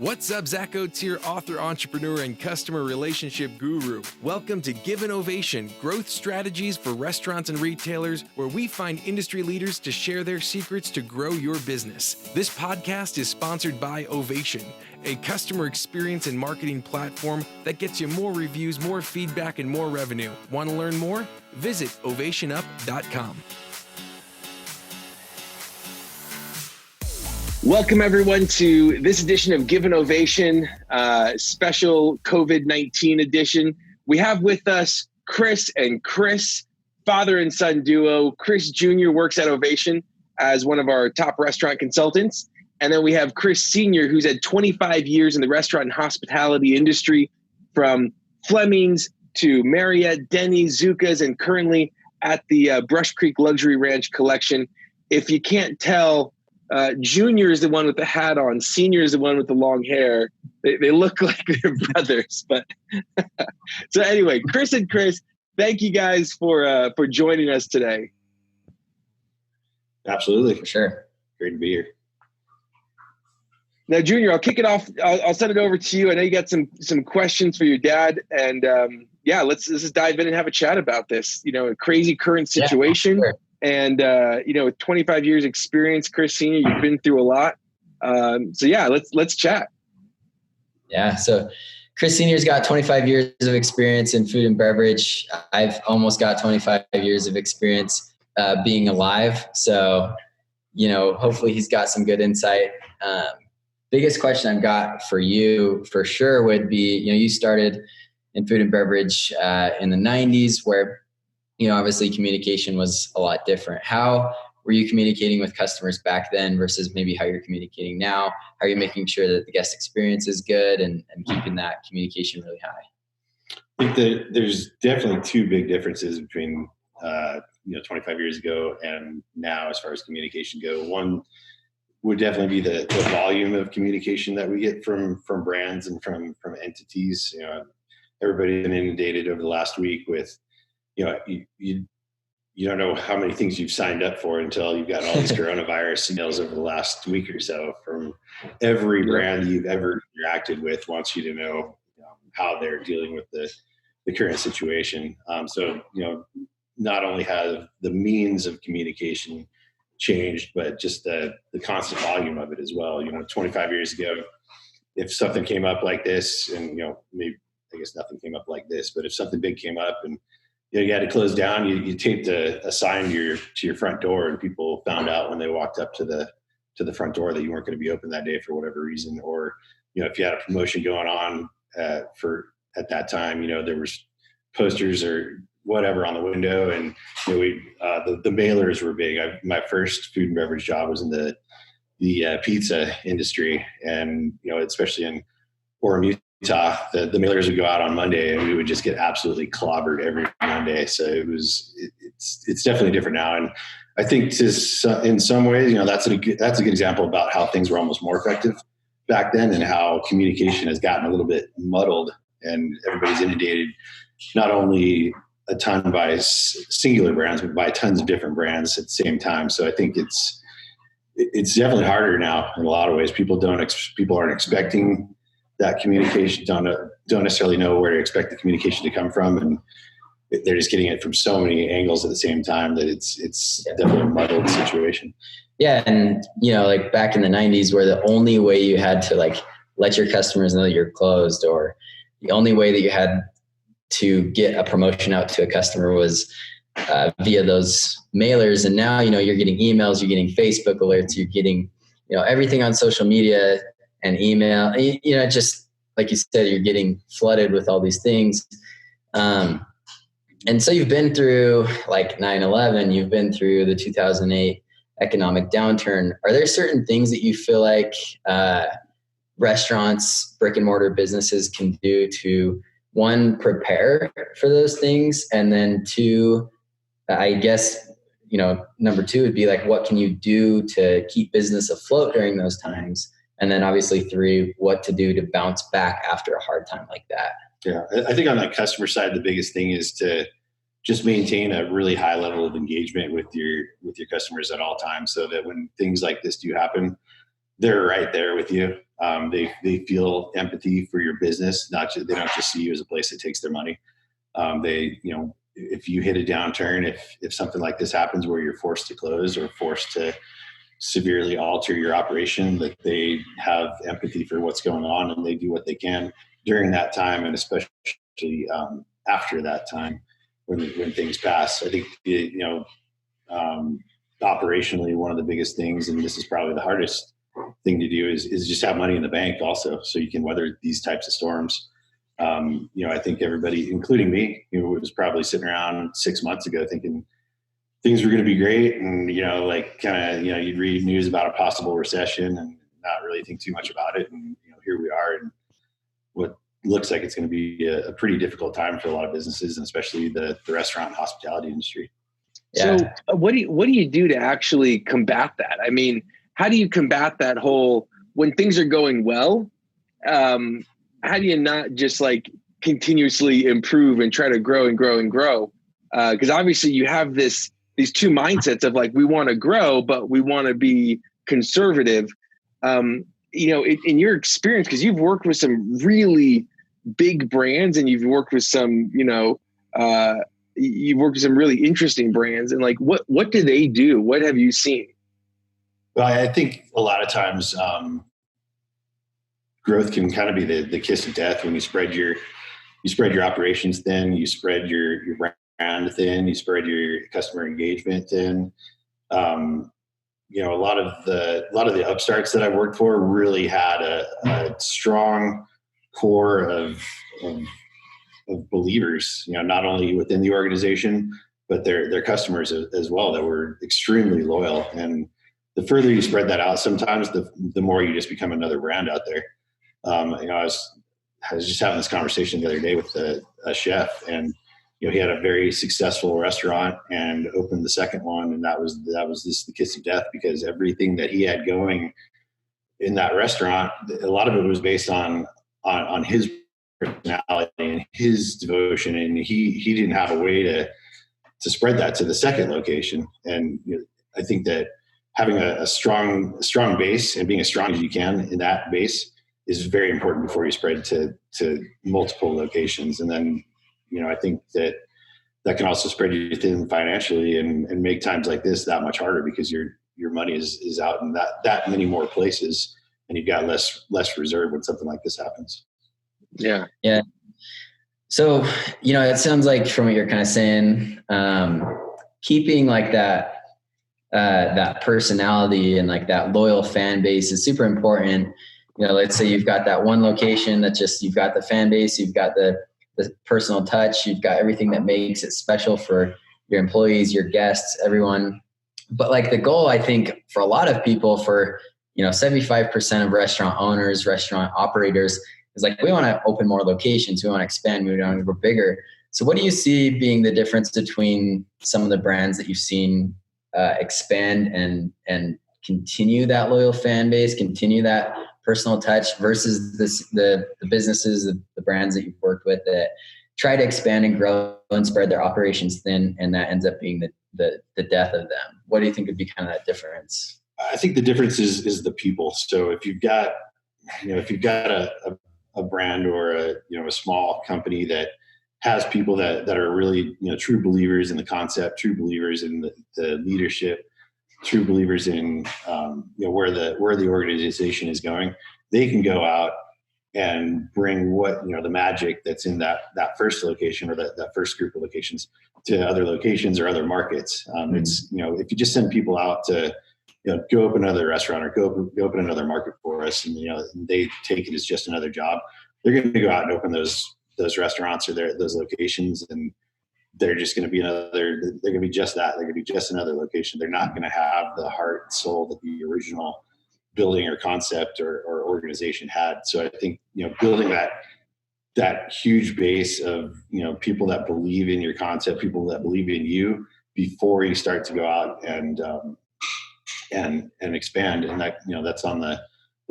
What's up, Zack Oates here, author, entrepreneur, and customer relationship guru. Welcome to Give an Ovation, growth strategies for restaurants and retailers, where we find industry leaders to share their secrets to grow your business. This podcast is sponsored by Ovation, a customer experience and marketing platform that gets you more reviews, more feedback, and more revenue. Want to learn more? Visit ovationup.com. Welcome, everyone, to this edition of Give an Ovation, special COVID-19 edition. We have with us Chris and Chris, father and son duo. Chris Jr. works at Ovation as one of our top restaurant consultants. And then we have Chris Sr., who's had 25 years in the restaurant and hospitality industry, from Fleming's to Marriott, Denny's, Zuka's, and currently at the Brushcreek Luxury Ranch Collection. If you can't tell, Junior is the one with the hat on. Senior is the one with the long hair. They look like they're brothers. But so anyway, Chris and Chris, thank you guys for joining us today. Absolutely, for sure. Great to be here. Now, Junior, I'll kick it off. I'll send it over to you. I know you got some questions for your dad, and let's just dive in and have a chat about this. You know, a crazy current situation. Yeah, sure. And, with 25 years experience, Chris Sr., you've been through a lot. Let's chat. Yeah. So Chris Sr.'s got 25 years of experience in food and beverage. I've almost got 25 years of experience being alive. So, hopefully he's got some good insight. Biggest question I've got for you for sure would be, you started in food and beverage in the 90s where obviously communication was a lot different. How were you communicating with customers back then versus maybe how you're communicating now? How are you making sure that the guest experience is good and keeping that communication really high? I think that there's definitely two big differences between 25 years ago and now as far as communication go. One would definitely be the volume of communication that we get from brands and from entities. Everybody's been inundated over the last week with you don't know how many things you've signed up for until you've got all these coronavirus emails over the last week or so from every brand you've ever interacted with wants you to know how they're dealing with the current situation. Not only have the means of communication changed, but just the constant volume of it as well. 25 years ago, if something came up like this, and maybe I guess nothing came up like this, but if something big came up and you had to close down, you taped a sign to your front door, and people found out when they walked up to the front door that you weren't going to be open that day for whatever reason. Or if you had a promotion going on at that time, there was posters or whatever on the window, and the mailers were big. My first food and beverage job was in the pizza industry, and especially in Orem, Utah, the mailers would go out on Monday, and we would just get absolutely clobbered every Monday. So it's definitely different now, and I think in some ways, that's a good example about how things were almost more effective back then, and how communication has gotten a little bit muddled, and everybody's inundated not only a ton by singular brands, but by tons of different brands at the same time. So I think it's definitely harder now in a lot of ways. People aren't expecting that communication, don't necessarily know where to expect the communication to come from, and they're just getting it from so many angles at the same time that it's definitely a muddled situation. Yeah, and like back in the 90s, where the only way you had to let your customers know that you're closed, or the only way that you had to get a promotion out to a customer was via those mailers. And now you're getting emails, you're getting Facebook alerts, you're getting everything on social media and email. Just like you said, you're getting flooded with all these things. And so you've been through 9/11, you've been through the 2008 economic downturn. Are there certain things that you feel like restaurants, brick and mortar businesses can do to, one, prepare for those things, and then two, I guess, number two would be what can you do to keep business afloat during those times? And then obviously three, what to do to bounce back after a hard time like that. Yeah. I think on the customer side, the biggest thing is to just maintain a really high level of engagement with your customers at all times, so that when things like this do happen, they're right there with you. They feel empathy for your business. They don't just see you as a place that takes their money. If you hit a downturn, if something like this happens where you're forced to close or forced to severely alter your operation, that they have empathy for what's going on and they do what they can during that time, and especially after that time when things pass. I think operationally, one of the biggest things, and this is probably the hardest thing to do, is just have money in the bank also, so you can weather these types of storms. I think everybody, including me, was probably sitting around 6 months ago thinking things were going to be great. And, you'd read news about a possible recession and not really think too much about it. And, here we are in what looks like it's going to be a pretty difficult time for a lot of businesses, and especially the restaurant and hospitality industry. Yeah. So what do you do to actually combat that? I mean, how do you combat that whole, when things are going well, how do you not just like continuously improve and try to grow and grow and grow? Because obviously you have these two mindsets of like, we want to grow, but we want to be conservative. In your experience, because you've worked with some really big brands and you've worked with some, you've worked with some really interesting brands, and like, what do they do? What have you seen? Well, I think a lot of times growth can kind of be the kiss of death when you spread your operations thin, you spread your brand thin, you spread your customer engagement thin. A lot of the upstarts that I've worked for really had a strong core of believers, not only within the organization, but their customers as well, that were extremely loyal. And the further you spread that out, sometimes the more you just become another brand out there. I was just having this conversation the other day with a chef, and he had a very successful restaurant and opened the second one, and that was just the kiss of death, because everything that he had going in that restaurant, a lot of it was based on his personality and his devotion, and he didn't have a way to spread that to the second location. And I think that having a strong base and being as strong as you can in that base is very important before you spread to multiple locations. And then, I think that can also spread you thin financially and make times like this that much harder, because your money is out in that many more places, and you've got less reserve when something like this happens. Yeah. Yeah. So, it sounds like from what you're kind of saying, keeping like that personality and like that loyal fan base is super important. Let's say you've got that one location that you've got the fan base, you've got the personal touch, you've got everything that makes it special for your employees, your guests, everyone. But like the goal, I think, for a lot of people, for 75% of restaurant owners, restaurant operators, is like, we want to open more locations, we want to expand, we want to grow bigger. So what do you see being the difference between some of the brands that you've seen expand and continue that loyal fan base, continue that personal touch, versus the businesses, the brands that you've worked with that try to expand and grow and spread their operations thin, and that ends up being the death of them? What do you think would be kind of that difference? I think the difference is the people. So if you've got a brand or a small company that has people that are really true believers in the concept, true believers in the leadership, true believers in where the organization is going, they can go out and bring the magic that's in that first location or that first group of locations to other locations or other markets. It's if you just send people out to go open another restaurant or go open another market for us, and they take it as just another job, they're going to go out and open those restaurants or those locations, and they're just going to be they're going to be just that. They're going to be just another location. They're not going to have the heart and soul that the original building or concept or organization had. So I think, building that huge base of, people that believe in your concept, people that believe in you before you start to go out and expand. And that, that's on the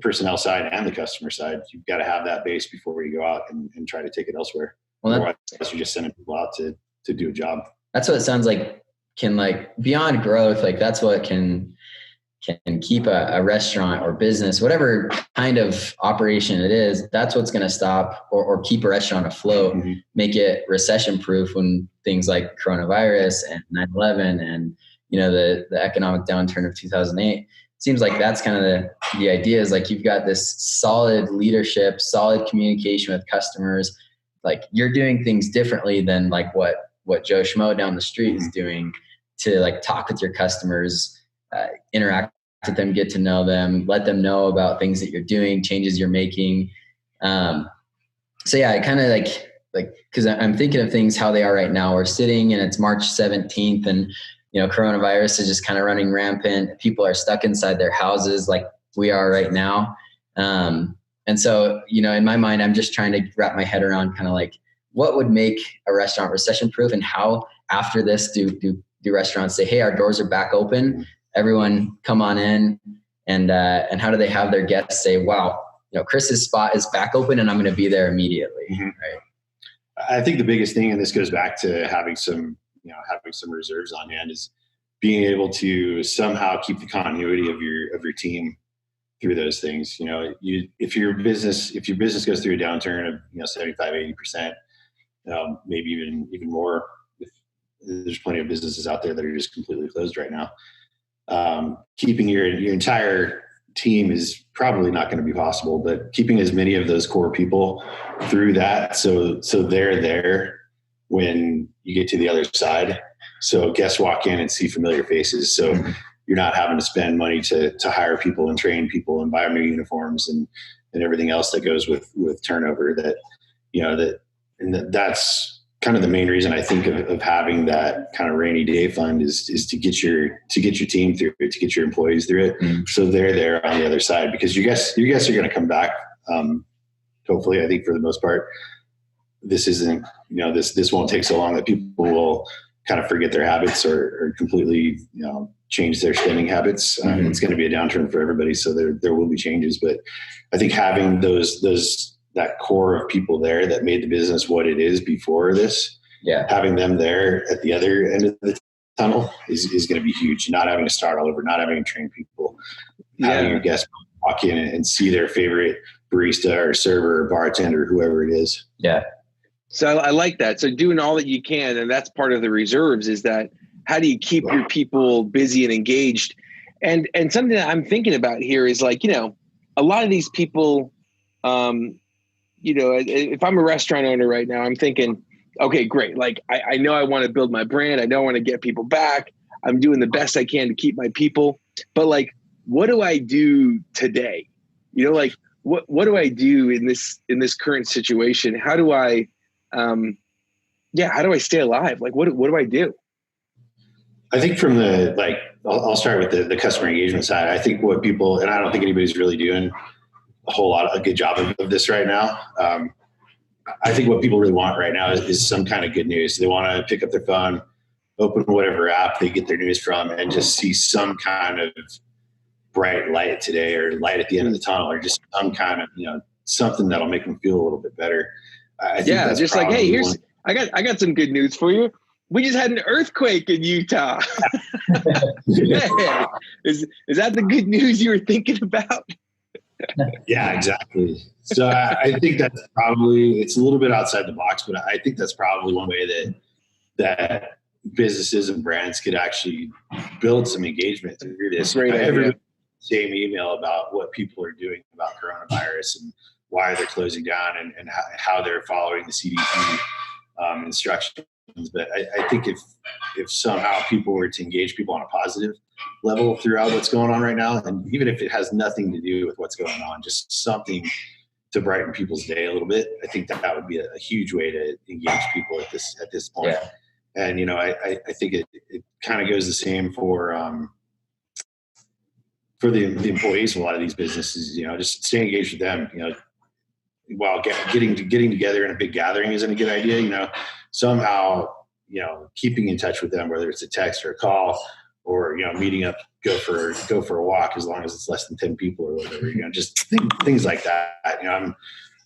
personnel side and the customer side. You've got to have that base before you go out and try to take it elsewhere. Well, otherwise you're just sending people out to do a job. That's what it sounds like can, like, beyond growth, like that's what can can keep a restaurant or business, whatever kind of operation it is, that's what's going to stop or keep a restaurant afloat, make it recession proof when things like coronavirus and 9/11 and, the economic downturn of 2008. Seems like that's kind of the idea is like, you've got this solid leadership, solid communication with customers. Like, you're doing things differently than like what Joe Schmo down the street is doing, to like talk with your customers, interact with them, get to know them, let them know about things that you're doing, changes you're making. So yeah, I kind of like, cause I'm thinking of things, how they are right now. We're sitting and it's March 17th and, coronavirus is just kind of running rampant. People are stuck inside their houses like we are right now. And so, in my mind, I'm just trying to wrap my head around kind of like what would make a restaurant recession proof, and how after this do restaurants say, hey, our doors are back open, everyone come on in, and how do they have their guests say, wow, Chris's spot is back open and I'm going to be there immediately. Right. I think the biggest thing, and this goes back to having some reserves on hand, is being able to somehow keep the continuity of your team through those things. If your business goes through a downturn of 75, 80%, maybe even more, there's plenty of businesses out there that are just completely closed right now. Keeping your entire team is probably not going to be possible, but keeping as many of those core people through that, so they're there when you get to the other side. So guests walk in and see familiar faces. So you're not having to spend money to hire people and train people and buy them new uniforms and everything else that goes with turnover. That's kind of the main reason I think of having that kind of rainy day fund is to get your team through it, to get your employees through it. So they're there on the other side, because your guests are going to come back. Hopefully, I think for the most part, this isn't, this won't take so long that people will kind of forget their habits or completely, change their spending habits. It's going to be a downturn for everybody. So there will be changes, but I think having that core of people there that made the business what it is before this, having them there at the other end of the tunnel is going to be huge. Not having to start all over, not having to train people, having your guests walk in and see their favorite barista or server or bartender, whoever it is. Yeah. So I like that. So doing all that you can, and that's part of the reserves, is that how do you keep your people busy and engaged? And something that I'm thinking about here is like, a lot of these people, if I'm a restaurant owner right now, I'm thinking, okay, great. Like I know I want to build my brand. I know I want to get people back. I'm doing the best I can to keep my people. But like, what do I do today? What do I do in this current situation? How do I stay alive? Like, what do I do? I think from I'll start with the customer engagement side. I think what people, and I don't think anybody's really doing a good job of this right now. I think what people really want right now is some kind of good news. They want to pick up their phone, open whatever app they get their news from, and just see some kind of bright light today, or light at the end of the tunnel, or just some kind of, something that'll make them feel a little bit better. I think that's just like, hey, I got some good news for you. We just had an earthquake in Utah. Hey, is that the good news you were thinking about? Yeah, exactly. So I think that's probably, it's a little bit outside the box, but I think that's probably one way that businesses and brands could actually build some engagement through this. Every same email about what people are doing about coronavirus and why they're closing down and how they're following the CDC instructions. But I think if somehow people were to engage people on a positive level throughout what's going on right now, and even if it has nothing to do with what's going on, just something to brighten people's day a little bit, I think that would be a huge way to engage people at this point. Yeah. And I think it kind of goes the same for the employees of a lot of these businesses. Just stay engaged with them. While getting together in a big gathering isn't a good idea. Somehow, keeping in touch with them, whether it's a text or a call, or meeting up, go for a walk, as long as it's less than 10 people or whatever. Just things like that. I'm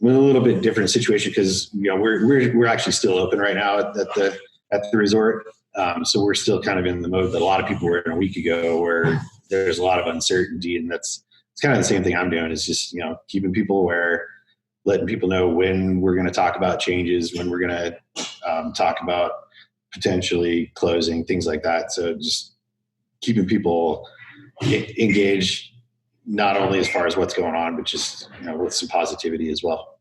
in a little bit different situation because we're actually still open right now at the resort. So we're still kind of in the mode that a lot of people were in a week ago, where there's a lot of uncertainty, and it's kind of the same thing I'm doing, is just, keeping people aware, letting people know when we're going to talk about changes, when we're going to talk about potentially closing, things like that. So just keeping people engaged, not only as far as what's going on, but just, with some positivity as well.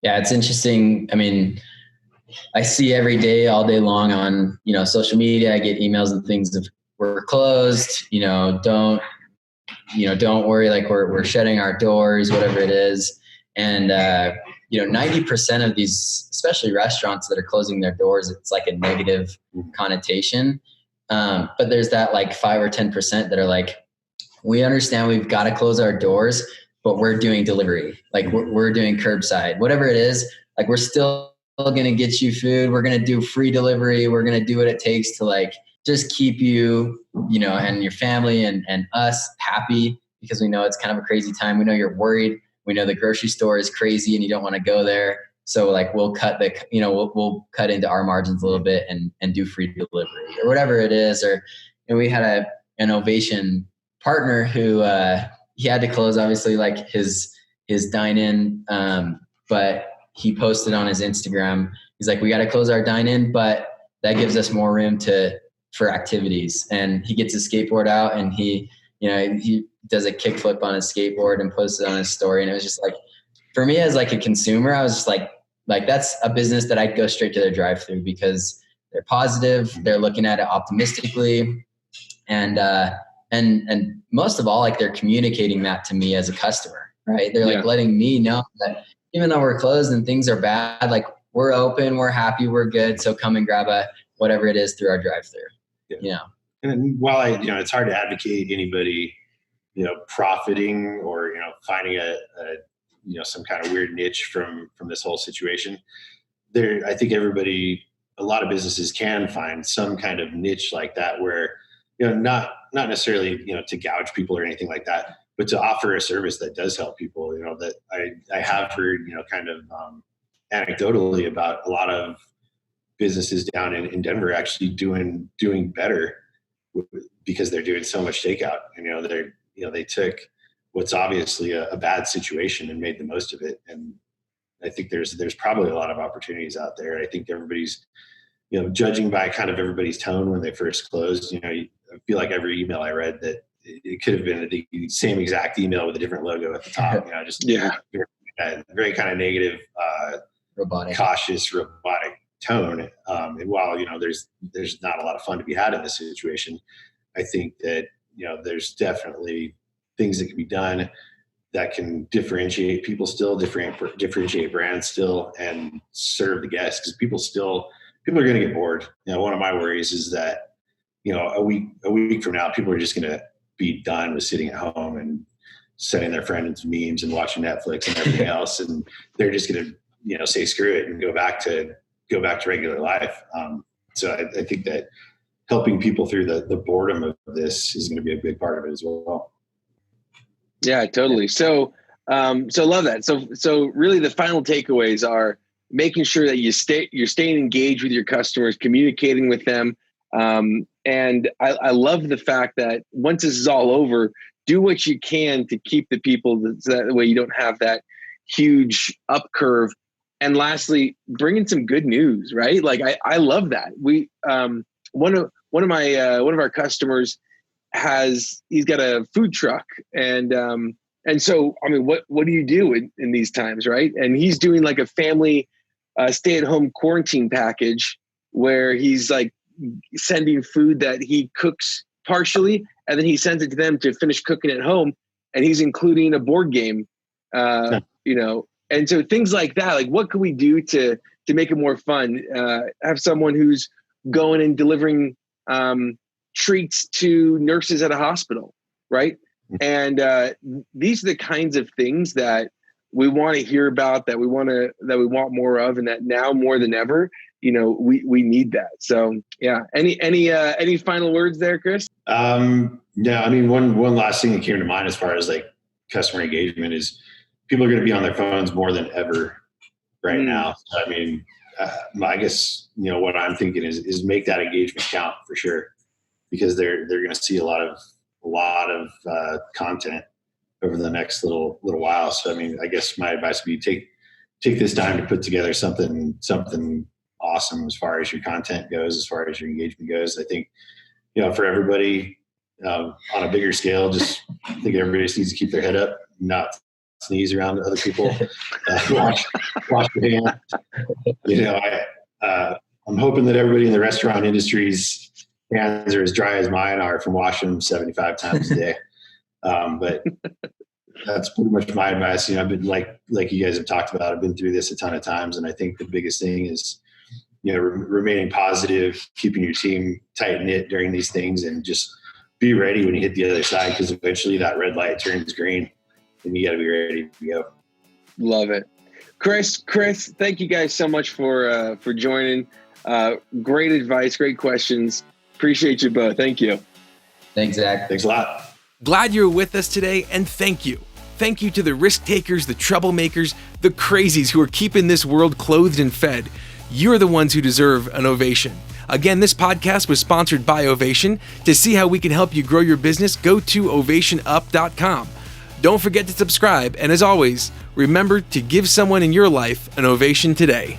Yeah, it's interesting. I mean, I see every day, all day long on, social media, I get emails and things of, we're closed, don't worry, like we're shutting our doors, whatever it is. And, 90% of these, especially restaurants that are closing their doors, it's like a negative connotation. But there's that like 5 or 10% that are like, we understand we've got to close our doors, but we're doing delivery. Like we're doing curbside, whatever it is. Like we're still going to get you food. We're going to do free delivery. We're going to do what it takes to like just keep you, and your family and us happy, because we know it's kind of a crazy time. We know you're worried. We know the grocery store is crazy and you don't want to go there. So like we'll cut we'll cut into our margins a little bit and do free delivery or whatever it is. Or we had an Ovation partner who he had to close, obviously, like his dine-in, but he posted on his Instagram, he's like, we got to close our dine-in, but that gives us more room for activities. And he gets his skateboard out and he does a kickflip on his skateboard and posts it on his story. And it was just like, for me as like a consumer, I was just like that's a business that I'd go straight to their drive-through, because they're positive, they're looking at it optimistically, and most of all, like they're communicating that to me as a customer, right? They're like letting me know that even though we're closed and things are bad, like we're open, we're happy, we're good. So come and grab whatever it is through our drive-through. Yeah. And while it's hard to advocate anybody, profiting or, finding a some kind of weird niche from this whole situation, I think a lot of businesses can find some kind of niche like that where, not necessarily, to gouge people or anything like that, but to offer a service that does help people. That I have heard, kind of anecdotally about a lot of businesses down in Denver actually doing better because they're doing so much takeout. They took what's obviously a bad situation and made the most of it. And I think there's probably a lot of opportunities out there. I think everybody's, judging by kind of everybody's tone when they first closed, I feel like every email I read that it could have been the same exact email with a different logo at the top, very kind of negative, robotic, cautious, robotic tone. And while, there's not a lot of fun to be had in this situation, I think that, there's definitely things that can be done that can differentiate people still, differentiate brands still, and serve the guests, because people are going to get bored. One of my worries is that, a week from now, people are just going to be done with sitting at home and sending their friends memes and watching Netflix and everything else. And they're just going to, say, screw it and go back to regular life. So I think that helping people through the boredom of this is going to be a big part of it as well. Yeah, totally. So love that. So really the final takeaways are making sure that you're staying engaged with your customers, communicating with them. And I love the fact that once this is all over, do what you can to keep the people, so that way you don't have that huge up curve. And lastly, bring in some good news, right? Like I love that. We one of our customers he's got a food truck, and so I mean, what do you do in these times, right? And he's doing like a family stay-at-home quarantine package where he's like sending food that he cooks partially, and then he sends it to them to finish cooking at home, and he's including a board game, and so things like that. Like, what can we do to make it more fun? Have someone who's going and delivering treats to nurses at a hospital, right? And these are the kinds of things that we want to hear about, that we want more of, and that now more than ever, we need that. So yeah. Any final words there, Chris? No, I mean, one last thing that came to mind as far as like customer engagement is people are going to be on their phones more than ever right now. I mean, I guess, what I'm thinking is make that engagement count for sure, because they're going to see a lot of a lot of content over the next little while. So, I mean, I guess my advice would be take this time to put together something awesome as far as your content goes, as far as your engagement goes. I think, for everybody on a bigger scale, I think everybody just needs to keep their head up, not sneeze around other people, wash your hands. I'm hoping that everybody in the restaurant industry's hands are as dry as mine are from washing them 75 times a day. But that's pretty much my advice. I've been like you guys have talked about, I've been through this a ton of times. And I think the biggest thing is, remaining positive, keeping your team tight knit during these things, and just be ready when you hit the other side, because eventually that red light turns green and you got to be ready to go. Love it. Chris, thank you guys so much for joining. Great advice, great questions. Appreciate you both. Thank you. Thanks, Zach. Thanks a lot. Glad you're with us today, and thank you. Thank you to the risk takers, the troublemakers, the crazies who are keeping this world clothed and fed. You're the ones who deserve an ovation. Again, this podcast was sponsored by Ovation. To see how we can help you grow your business, go to ovationup.com. Don't forget to subscribe, and as always, remember to give someone in your life an ovation today.